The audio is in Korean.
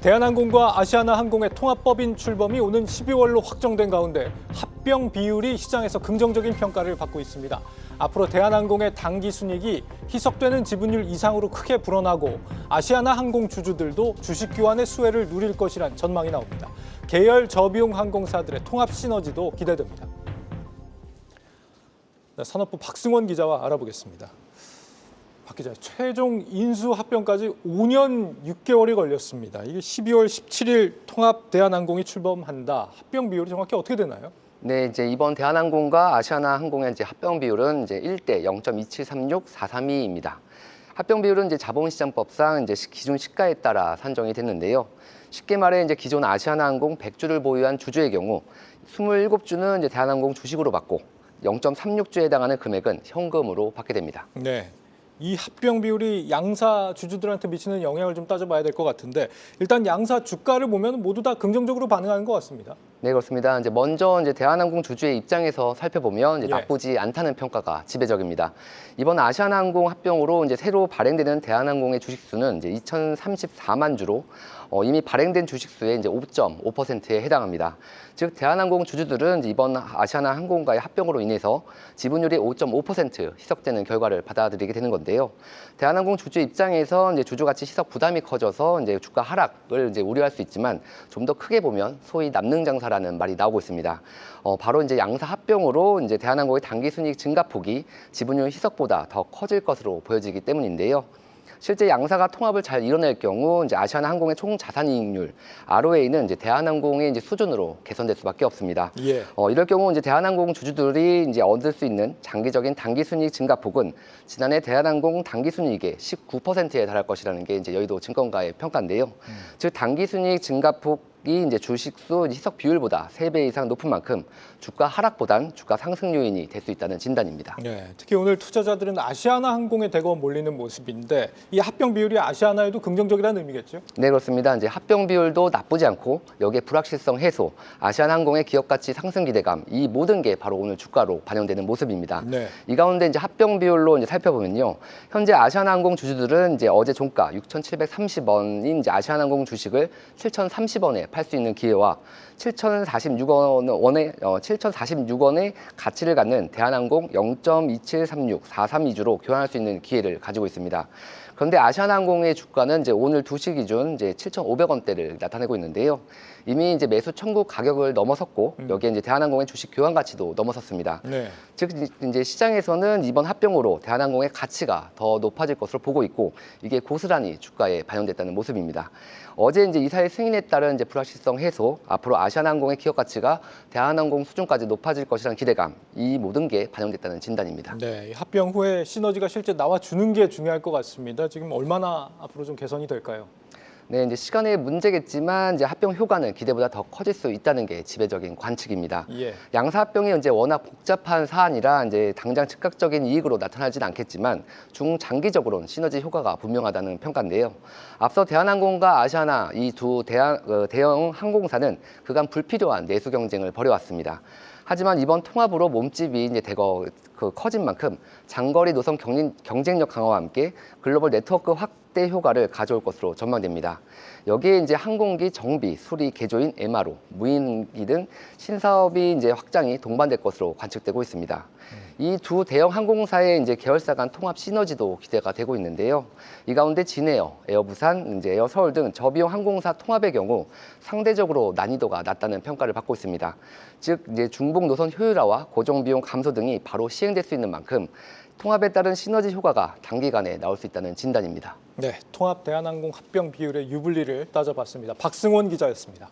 대한항공과 아시아나항공의 통합법인 출범이 오는 12월로 확정된 가운데 합병 비율이 시장에서 긍정적인 평가를 받고 있습니다. 앞으로 대한항공의 당기순이익이 희석되는 지분율 이상으로 크게 불어나고 아시아나항공 주주들도 주식 교환의 수혜를 누릴 것이란 전망이 나옵니다. 계열 저비용 항공사들의 통합 시너지도 기대됩니다. 산업부 박승원 기자와 알아보겠습니다. 박 기자, 최종 인수 합병까지 5년 6개월이 걸렸습니다. 이게 12월 17일 통합 대한항공이 출범한다. 합병 비율이 정확히 어떻게 되나요? 네, 이제 이번 대한항공과 아시아나항공의 이제 합병 비율은 이제 1대 0.2736-432입니다. 합병 비율은 이제 자본시장법상 이제 기준 시가에 따라 산정이 됐는데요. 쉽게 말해 이제 기존 아시아나항공 100주를 보유한 주주의 경우 27주는 이제 대한항공 주식으로 받고 0.36주에 해당하는 금액은 현금으로 받게 됩니다. 네. 이 합병 비율이 양사 주주들한테 미치는 영향을 좀 따져봐야 될 것 같은데 일단 양사 주가를 보면 모두 다 긍정적으로 반응하는 것 같습니다. 네, 그렇습니다. 이제 먼저 대한항공 주주의 입장에서 살펴보면 나쁘지 않다는 평가가 지배적입니다. 이번 아시아나항공 합병으로 이제 새로 발행되는 대한항공의 주식 수는 이제 2,034만 주로 이미 발행된 주식 수의 이제 5.5%에 해당합니다. 즉 대한항공 주주들은 이번 아시아나항공과의 합병으로 인해서 지분율이 5.5% 희석되는 결과를 받아들이게 되는 건데요. 대한항공 주주 입장에서 이제 주주가치 희석 부담이 커져서 이제 주가 하락을 이제 우려할 수 있지만 좀 더 크게 보면 소위 남는 장사라는 말이 나오고 있습니다. 바로 이제 양사 합병으로 이제 대한항공의 당기순이익 증가폭이 지분율 희석보다 더 커질 것으로 보여지기 때문인데요. 실제 양사가 통합을 잘 이뤄낼 경우 이제 아시아나항공의 총 자산이익률 ROA는 이제 대한항공의 이제 수준으로 개선될 수밖에 없습니다. 예. 이럴 경우 이제 대한항공 주주들이 이제 얻을 수 있는 장기적인 당기순이익 증가폭은 지난해 대한항공 당기순이익의 19%에 달할 것이라는 게 이제 여의도 증권가의 평가인데요. 즉 당기순이익 증가폭 이 이제 주식수 희석 비율보다 3배 이상 높은 만큼 주가 하락보단 주가 상승 요인이 될 수 있다는 진단입니다. 네, 특히 오늘 투자자들은 아시아나항공에 대거 몰리는 모습인데 이 합병 비율이 아시아나에도 긍정적이라는 의미겠죠? 네, 그렇습니다. 이제 합병 비율도 나쁘지 않고 여기에 불확실성 해소, 아시아나항공의 기업 가치 상승 기대감 이 모든 게 바로 오늘 주가로 반영되는 모습입니다. 네. 이 가운데 이제 합병 비율로 이제 살펴보면요, 현재 아시아나항공 주주들은 이제 어제 종가 6,730원인 이제 아시아나항공 주식을 7,030원에 팔 수 있는 기회와 7,046원의 가치를 갖는 대한항공 0.2736-432주로 교환할 수 있는 기회를 가지고 있습니다. 그런데 아시아나항공의 주가는 이제 오늘 2시 기준 이제 7,500원대를 나타내고 있는데요. 이미 이제 매수 청구 가격을 넘어섰고 여기에 이제 대한항공의 주식 교환 가치도 넘어섰습니다. 네. 즉 이제 시장에서는 이번 합병으로 대한항공의 가치가 더 높아질 것으로 보고 있고 이게 고스란히 주가에 반영됐다는 모습입니다. 어제 이제 이사의 승인에 따른 이제 불확실성 해소, 앞으로 아시아나항공의 기업 가치가 대한항공 수준까지 높아질 것이라는 기대감, 이 모든 게 반영됐다는 진단입니다. 네, 합병 후에 시너지가 실제 나와주는 게 중요할 것 같습니다. 지금 얼마나 앞으로 좀 개선이 될까요? 네, 이제 시간의 문제겠지만 이제 합병 효과는 기대보다 더 커질 수 있다는 게 지배적인 관측입니다. 예. 양사 합병이 이제 워낙 복잡한 사안이라 이제 당장 즉각적인 이익으로 나타나진 않겠지만 중장기적으로는 시너지 효과가 분명하다는 평가인데요. 앞서 대한항공과 아시아나 이 두 대형 항공사는 그간 불필요한 내수 경쟁을 벌여왔습니다. 하지만 이번 통합으로 몸집이 이제 대거 커진 만큼 장거리 노선 경쟁력 강화와 함께 글로벌 네트워크 확대 효과를 가져올 것으로 전망됩니다. 여기에 이제 항공기 정비, 수리, 개조인, MRO, 무인기 등 신사업이 이제 확장이 동반될 것으로 관측되고 있습니다. 이 두 대형 항공사의 이제 계열사 간 통합 시너지도 기대가 되고 있는데요. 이 가운데 진에어, 에어부산, 이제 에어서울 등 저비용 항공사 통합의 경우 상대적으로 난이도가 낮다는 평가를 받고 있습니다. 즉 이제 중복 노선 효율화와 고정 비용 감소 등이 바로 시행될 수 있는 만큼 통합에 따른 시너지 효과가 단기간에 나올 수 있다는 진단입니다. 네, 통합 대한항공 합병 비율의 유불리를 따져봤습니다. 박승원 기자였습니다.